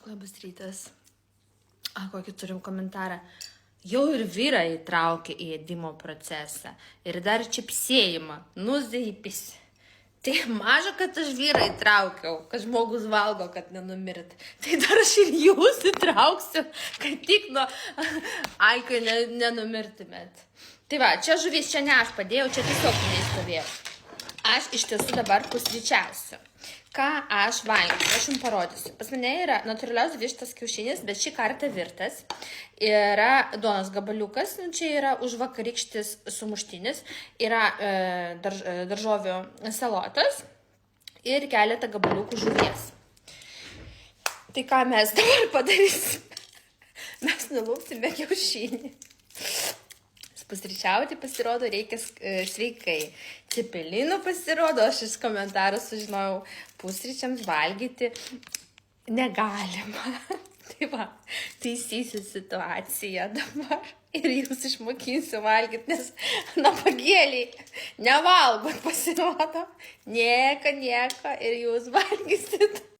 Labas rytas. Kokį turim komentarą. Jau ir vyrą įtraukė į ėdimo procesą. Ir dar čipsėjimą. Nuzaipis. Tai maža, kad aš vyrą įtraukiau, kad žmogus valgo, kad nenumirt. Tai dar aš ir jūs įtrauksiu, kad tik nuo aikai nenumirtumėt. Tai va, čia žuvis, čia ne aš padėjau, čia tiesiog neįstovėjau. Aš iš tiesų dabar pusryčiausiu. Ką aš valgysiu, aš jums parodysiu. Pas mane yra natūralios vištos kiaušinis, bet šį kartą virtas. Yra duonos gabaliukas, čia yra užvakarykštis sumuštinis, yra daržovių salotos ir keletą gabaliukų žuvies. Tai ką mes dabar padarysime? Mes nulupsime kiaušinį. Pusryčiauti pasirodo reikia sveikai. Cepelinų pasirodo, aš iš komentarų sužinojau, pusryčiams valgyti negalima. Tai va, taisysiu situaciją dabar ir jūs išmokinsiu valgyti, nes napagėliai nevalgot pasirodo. Nieko ir jūs valgysit.